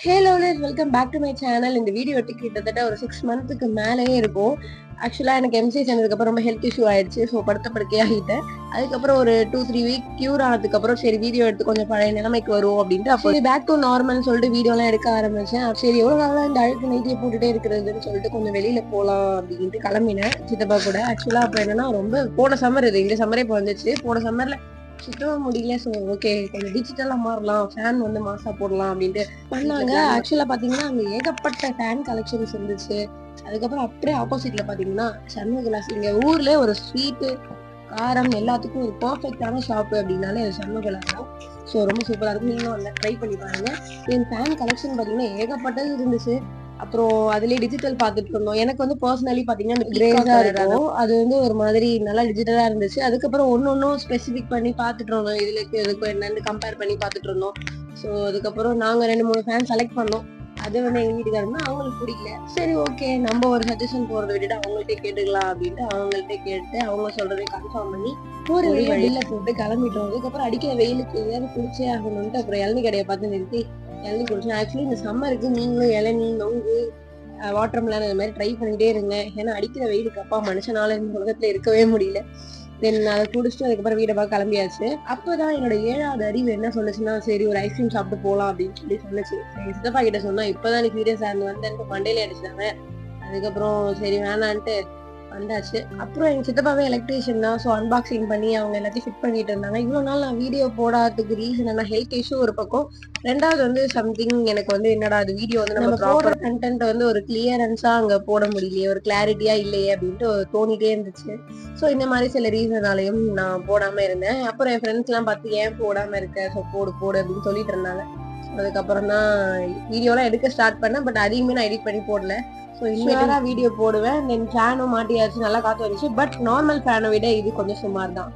Hello welcome back to my channel. இந்த video எடுத்து கிட்டத்தட்ட ஒரு 6 மந்த்துக்கு மேலேயே இருக்கும். ஆக்சுவலாக எனக்கு எம்சிஏ சேர்ந்ததுக்கப்புறம் ரொம்ப ஹெல்த் இஷ்யூ ஆயிடுச்சு. ஸோ படுத்த படுக்கையாகிட்டேன். அதுக்கப்புறம் ஒரு 2-3 வீக் க்யூர் ஆனதுக்கப்புறம் சரி வீடியோ எடுத்து கொஞ்சம் பழைய நிலைமைக்கு வரும் அப்படின்ட்டு அப்போ பேக் டு நார்மல்னு சொல்லிட்டு வீடியோலாம் எடுக்க ஆரம்பிச்சேன். சரி எவ்வளோ நாளாக இந்த அழுக்கு நைட்டியை போட்டுட்டே இருக்கிறதுன்னு சொல்லிட்டு கொஞ்சம் வெளியில போகலாம் அப்படின்ட்டு கிளம்பினேன் சித்தப்பா கூட. ஆக்சுவலாக அப்போ என்னன்னா ரொம்ப போன சம்மர் இது, இந்த சம்மரே இப்போ வந்துச்சு. போன சம்மர்ல சுத்தவும் முடியல. ஸோ ஓகே கொஞ்சம் டிஜிட்டலா மாறலாம், ஃபேன் வந்து மாசா போடலாம் அப்படின்ட்டு பண்ணாங்க. ஆக்சுவலா பாத்தீங்கன்னா அங்க ஏகப்பட்ட ஃபேன் கலெக்ஷன்ஸ் இருந்துச்சு. அதுக்கப்புறம் அப்படியே ஆப்போசிட்ல பாத்தீங்கன்னா சண்முக விலாஸ். இங்க ஊர்ல ஒரு ஸ்வீட்டு காரம் எல்லாத்துக்கும் ஒரு பர்ஃபெக்டான ஷாப்பு அப்படின்னாலே அது சண்முக விலாஸ் தான். ஸோ ரொம்ப சூப்பரா இருக்கும். நீங்களும் வந்து ட்ரை பண்ணி பாருங்க. என் ஃபேன் கலெக்ஷன் பாத்தீங்கன்னா ஏகப்பட்டது இருந்துச்சு. அப்புறம் அதுலயே டிஜிட்டல் பாத்துட்டு இருந்தோம். எனக்கு வந்து பர்சனலி பாத்தீங்கன்னா அந்த கிரேஸா இருக்கும். அது வந்து ஒரு மாதிரி நல்லா டிஜிட்டலா இருந்துச்சு. அதுக்கப்புறம் ஒன்னொன்னும் ஸ்பெசிபிக் பண்ணி பாத்துட்டு இருந்தோம். இதுக்கு இதுக்கும் என்னன்னு கம்பேர் பண்ணி பாத்துட்டு இருந்தோம். ஸோ அதுக்கப்புறம் நாங்க 2-3 ஃபேன் செலக்ட் பண்ணோம். அது வந்து எங்க வீட்டுக்காரங்க அவங்களுக்கு பிடிக்கல. சரி ஓகே நம்ம ஒரு சஜஷன் போறதை விட்டுட்டு அவங்கள்ட்ட கேட்டுக்கலாம் அப்படின்ட்டு அவங்கள்ட்ட கேட்டு அவங்க சொல்றதை கன்ஃபார்ம் பண்ணி ஒரு வழியா பில்ல போட்டு கிளம்பிட்டோம். அதுக்கப்புறம் அடிக்கிற வெயிலுக்கு எதாவது குளிச்சே ஆகணும்ட்டு அப்புறம் இளநீ கடையை பார்த்து நிறுத்தி இளநீ குடிச்சோம். ஆக்சுவலி இந்த சம்மருக்கு நீங்களும் இளநீ, நொங்கு, வாட்டர் மெலன் இந்த மாதிரி ட்ரை பண்ணிட்டே இருங்க. ஏன்னா அடிக்கிற வெயிலுக்கு அப்பா மனுஷனால இந்த உலகத்துல இருக்கவே முடியல. தென் அதை குடிச்சிட்டு அதுக்கப்புறம் வீடை பார்க்க கிளம்பியாச்சு. அப்பதான் என்னோட 7வது அறிவு என்ன சொல்லுச்சுன்னா, சரி ஒரு ஐஸ்கிரீம் சாப்பிட்டு போலாம் அப்படின்னு சொல்லி சொன்னுச்சு. எங்க சித்தப்பா கிட்ட சொன்னா இப்பதான் நீ சீரியஸா இருந்து வந்தேன்ட்டு மண்டையில அடிச்சிட்டாங்க. அதுக்கப்புறம் சரி வேணான்ட்டு வந்தாச்சு. அப்புறம் எங்க சித்தப்பாவே எலக்ட்ரீஷியன் தான். ஸோ அன்பாக்சிங் பண்ணி அவங்க எல்லாத்தையும் ஃபிட் பண்ணிட்டு இருந்தாங்க. இவ்வளவு நாள் நான் வீடியோ போடாததுக்கு ரீசன் என்ன, ஹெல்த் இஷ்யூ ஒரு பக்கம். ரெண்டாவது வந்து சம்திங் எனக்கு வந்து என்னடா அது வீடியோ வந்து நம்ம போடுற கண்டென்ட் வந்து ஒரு கிளியரன்ஸா அங்க போட முடியலையே, ஒரு கிளாரிட்டியா இல்லையே அப்படின்ட்டு தோணிட்டே இருந்துச்சு. ஸோ இந்த மாதிரி சில ரீசனாலையும் நான் போடாம இருந்தேன். அப்புறம் என் ஃப்ரெண்ட்ஸ் எல்லாம் பார்த்து ஏன் போடாம இருக்க, ஸோ போடு போடு அப்படின்னு சொல்லிட்டு இருந்தாங்க. அதுக்கப்புறம் தான் வீடியோலாம் எடுக்க ஸ்டார்ட் பண்ணேன். பட் அதையுமே நான் எடிட் பண்ணி போடல. ஸோ இனிமேட்டா வீடியோ போடுவேன். தென் ஃபேனும் மாட்டியாச்சு, நல்லா காத்து வந்துச்சு. பட் நார்மல் ஃபேனை விட இது கொஞ்சம் சுமார் தான்.